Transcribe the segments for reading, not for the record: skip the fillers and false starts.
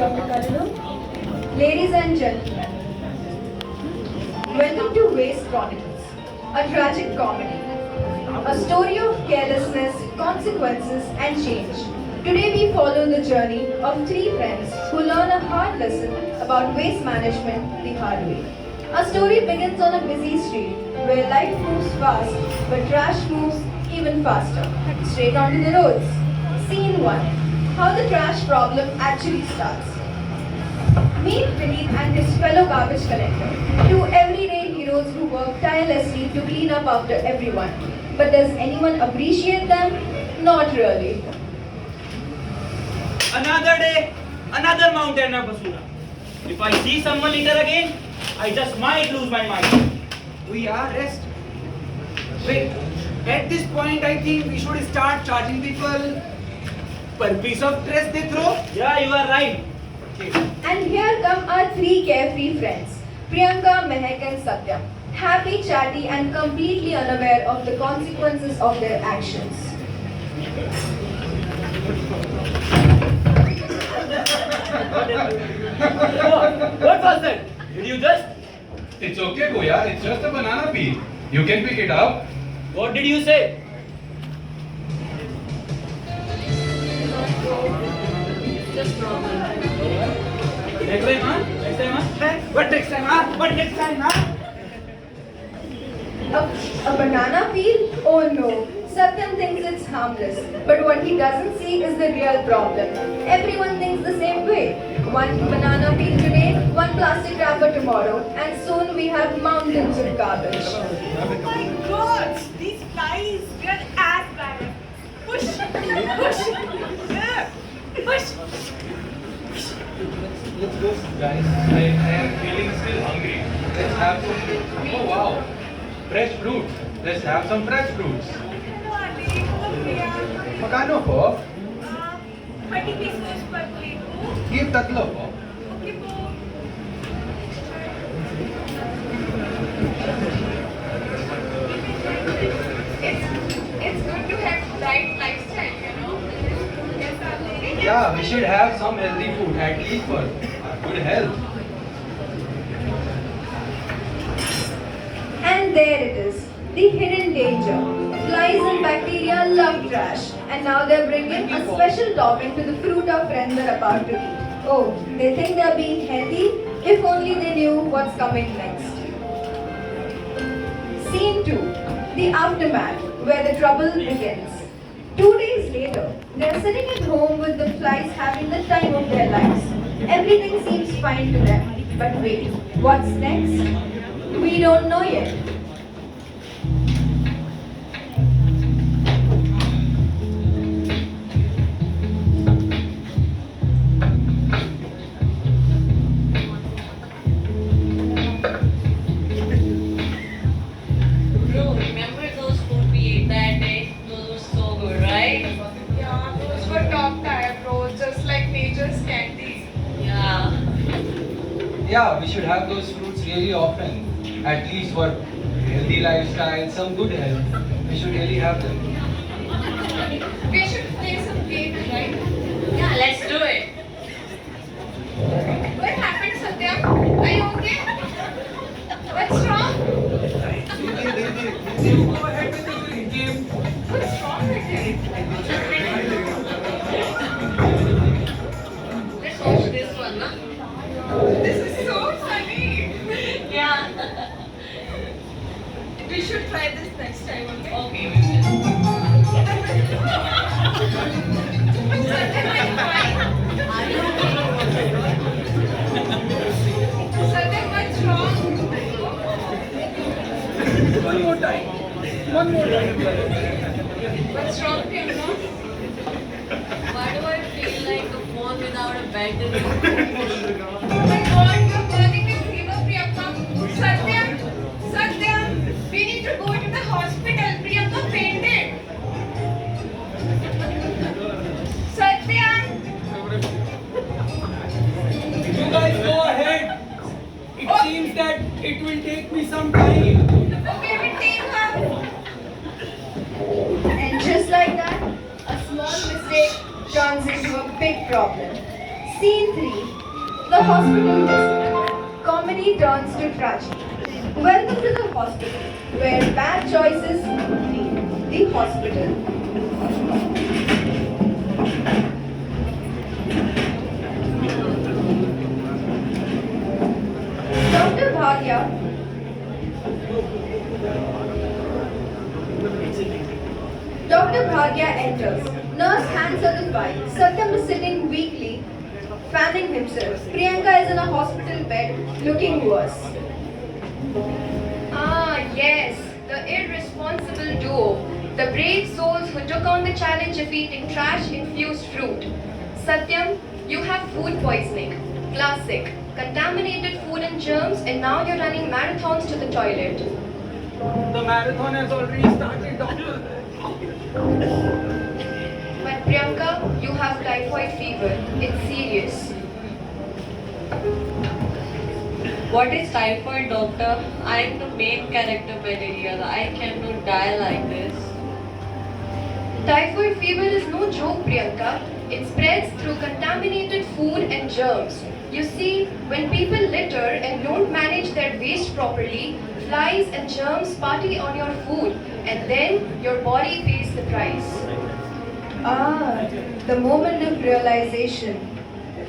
Dr. Kalalu. Ladies and gentlemen, welcome to Waste Chronicles, a tragic comedy, a story of carelessness, consequences, and change. Today we follow the journey of three friends who learn a hard lesson about waste management the hard way. Our story begins on a busy street where life moves fast, but trash moves even faster. Straight onto the roads. Scene 1. How the trash problem actually starts. Meet Vineet and his fellow garbage collector, two everyday heroes who work tirelessly to clean up after everyone. But does anyone appreciate them? Not really. Another day, another mountain of basura. If I see someone litter again, I just might lose my mind. We are rest. Wait, at this point I think we should start charging people per piece of trash they throw. Yeah, you are right. And here come our three carefree friends, Priyanka, Mehak and Satyam. Happy, chatty and completely unaware of the consequences of their actions. What was that? Did you just? It's okay, Goya. It's just a banana peel. You can pick it up. What did you say? Next time, huh? Next time, huh? But next time, huh? But next time, huh? A banana peel? Oh no. Satyam thinks it's harmless. But what he doesn't see is the real problem. Everyone thinks the same way. One banana peel today, one plastic wrapper tomorrow, and soon we have mountains of garbage. Oh my god! These flies, they're as bad. Push! Push! Yeah. Push! Let's go, guys. I am feeling still hungry. Let's have some. Oh wow, fresh fruits. Let's have some fresh fruits. Hello, Ali. Hello, Priya. Magkano po? 30 pesos per plate. Give tatlo po. Okay po. It's good to have right lifestyle, you know. Yes, Ali. Yeah, we should have some healthy food at least for our good health. And there it is, the hidden danger. Flies and bacteria love trash, and now they're bringing a special topping to the fruit our friends are about to eat. Oh, they think they're being healthy? If only they knew what's coming next. Scene 2. The aftermath, where the trouble begins. 2 days later, they're sitting at home with the flies having the time of their lives. Everything seems fine to them. But wait, what's next? We don't know yet. Bro, remember those food we ate that day? Those were so good, right? Yeah, those were top tier, bro. Just like nature's candy. Yeah. Yeah, we should have those fruits really often. At least for healthy lifestyle, some good health. We should really have them. We should play some games, right? Yeah, let's do it. What happened, Satyam? Are you okay? What's wrong? You go ahead with the game. What's wrong with you? Let's watch this one, huh? This is so funny. Yeah. We should try this next time, okay? Okay, we will. Satyam, are you fine? Are you okay? Satyam, what's wrong? One more time. One more time. What's wrong, Priyanka? Why do I feel like a phone without a battery? Oh my god, you're burning with fever, Priyanka. Satyam, Satyam, we need to go to the hospital. Priyanka fainted. Satyam, You guys go ahead. It seems that it will take me some time. okay, we take her. And just like that, a small mistake turns into a big problem. Scene 3. The hospital visit. Comedy turns to tragedy. Welcome to the hospital, where bad choices lead. The hospital. Dr. Bhagya. Dr. Bhagya enters. Nurse hands her the file. Satyam is sitting weakly, fanning himself. Priyanka is in a hospital bed, looking worse. Ah, yes, the irresponsible duo. The brave souls who took on the challenge of eating trash-infused fruit. Satyam, you have food poisoning. Classic. Contaminated food and germs, and now you're running marathons to the toilet. The marathon has already started, doctor. But Priyanka, you have typhoid fever. It's serious. What is typhoid, doctor? I am the main character material. I cannot die like this. Typhoid fever is no joke, Priyanka. It spreads through contaminated food and germs. You see, when people litter and don't manage their waste properly, flies and germs party on your food, and then your body pays the price. Ah, the moment of realization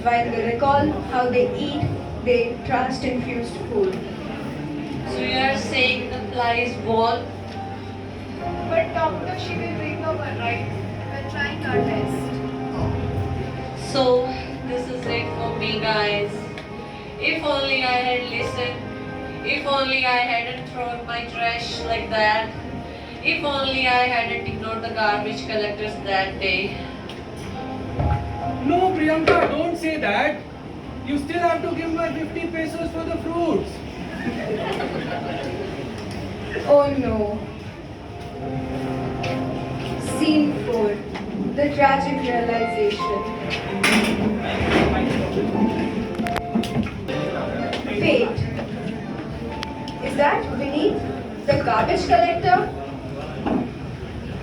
when they recall how they eat their trust-infused food. So you are saying the flies wall? But doctor, she will recover, right? We're trying our best. So this is it for me, guys. If only I had listened. If only I hadn't thrown my trash like that. If only I hadn't ignored the garbage collectors that day. No, Priyanka, don't say that. You still have to give my 50 pesos for the fruits. Oh no. Scene 4. The tragic realization. Wait. Is that Vineet, the garbage collector?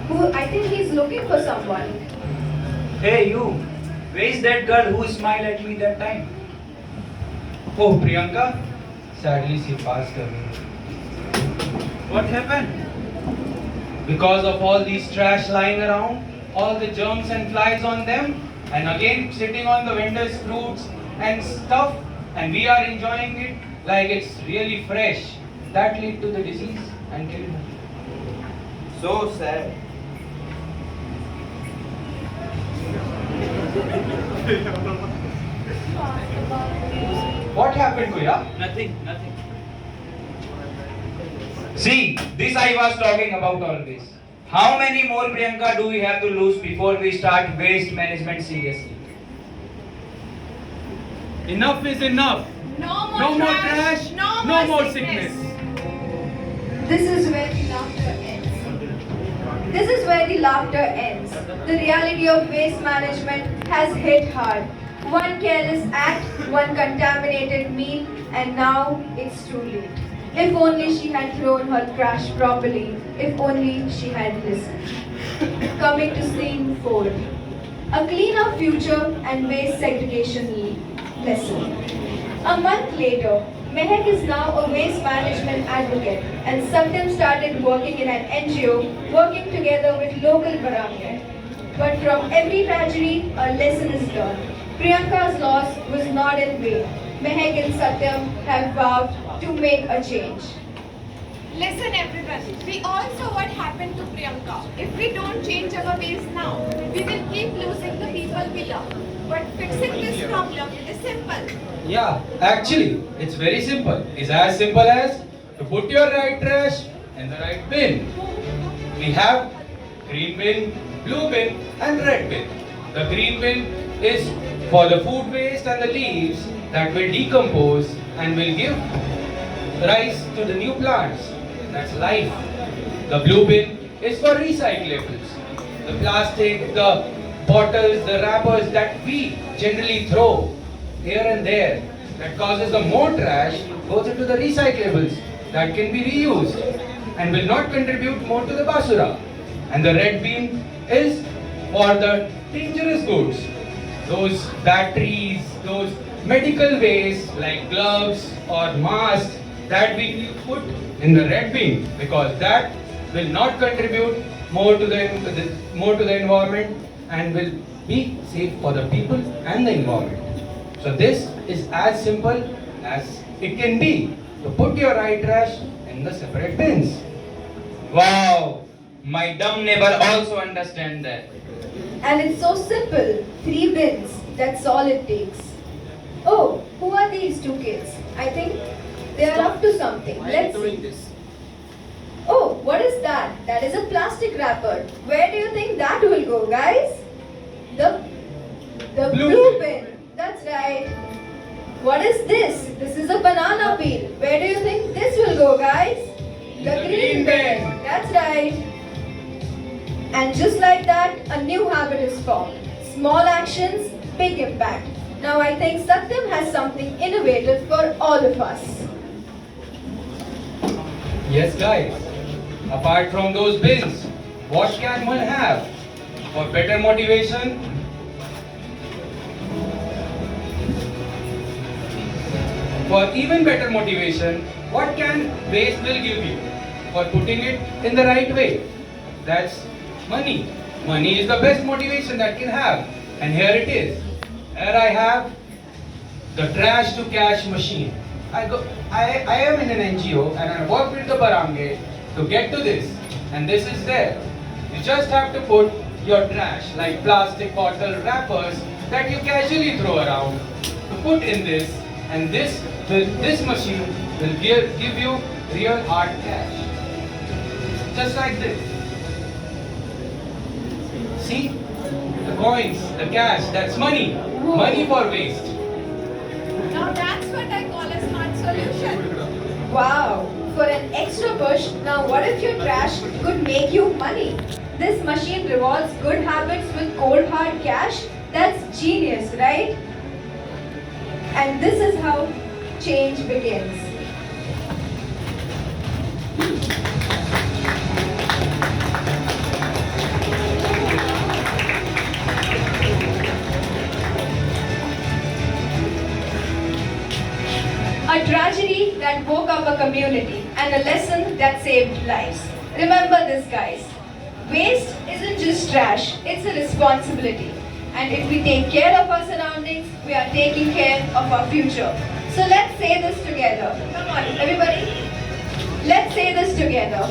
Who I think he's looking for someone. Hey, you. Where is that girl who smiled at me that time? Oh, Priyanka? Sadly, she passed away. What happened? Because of all these trash lying around, all the germs and flies on them, and again sitting on the vendors' fruits and stuff, and we are enjoying it like it's really fresh. That lead to the disease and killed her. So sad. What happened, Kuya? Nothing, nothing. See, this I was talking about always. How many more Priyanka do we have to lose before we start waste management seriously? Enough is enough. No more trash, no more sickness. This is where the laughter ends. This is where the laughter ends. The reality of waste management has hit hard. One careless act, one contaminated meal, and now it's too late. If only she had thrown her trash properly. If only she had listened. Coming to scene 4. A cleaner future and waste segregation lesson. A month later, Mehak is now a waste management advocate, and Satyam started working in an NGO, working together with local Baramia. But from every tragedy, a lesson is learned. Priyanka's loss was not in vain. Mehak and Satyam have vowed to make a change. Listen everyone, we all saw what happened to Priyanka. If we don't change our ways now, we will keep losing the people we love. But fixing this problem is simple. Yeah, actually, it's very simple. It's as simple as to put your right trash in the right bin. We have green bin, blue bin and red bin. The green bin is for the food waste and the leaves that will decompose and will give rise to the new plants. That's life. The blue bin is for recyclables. The plastic, the bottles, the wrappers that we generally throw here and there that causes the more trash goes into the recyclables that can be reused and will not contribute more to the basura. And the red bin is for the dangerous goods, those batteries, those medical waste like gloves or masks that we put in the red bin, because that will not contribute more to the environment and will be safe for the people and the environment. So this is as simple as it can be, to put your right trash in the separate bins. Wow, my dumb neighbor also understand that. And it's so simple. 3 bins. That's all it takes. Oh, who are these 2 kids? I think they are up to something. Let's see. Oh, what is that? That is a plastic wrapper. Where do you think that will go, guys? The blue bin. That's right. What is this? This is a banana peel. Where do you think this will go, guys? The green bin. That's right. And just like that, a new habit is formed. Small actions, big impact. Now I think Satyam has something innovative for all of us. Yes, guys. Apart from those bins, what can one have? For better motivation, for even better motivation, what can waste will give you? For putting it in the right way. That's money. Money is the best motivation that can have. And here it is. Here I have the trash to cash machine. I am in an NGO and I work with the Barange to get to this. And this is there. You just have to put your trash like plastic bottle wrappers that you casually throw around to put in this, and this machine will give you real hard cash. Just like this. See? The coins, the cash, that's money. Money for waste. Now that's what I call a smart solution. Wow, for an extra push, now what if your trash could make you money? This machine rewards good habits with cold hard cash. That's genius, right? And this is how change begins. A tragedy that woke up a community and a lesson that saved lives. Remember this, guys. Waste isn't just trash, it's a responsibility. And if we take care of our surroundings, we are taking care of our future. So let's say this together. Come on, everybody. Let's say this together.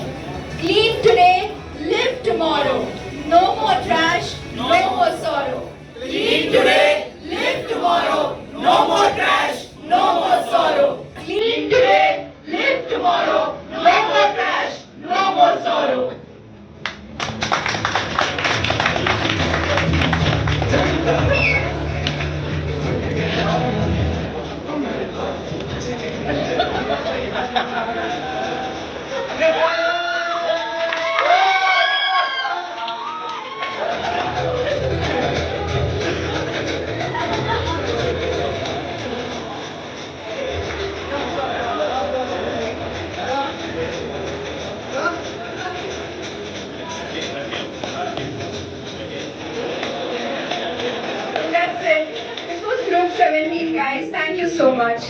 Clean today, live tomorrow. No more trash, no more sorrow. Clean today, live tomorrow. No more trash, no more sorrow. Clean today, live tomorrow. No more trash, no more sorrow. That's it. This was group 17, guys. Thank you so much.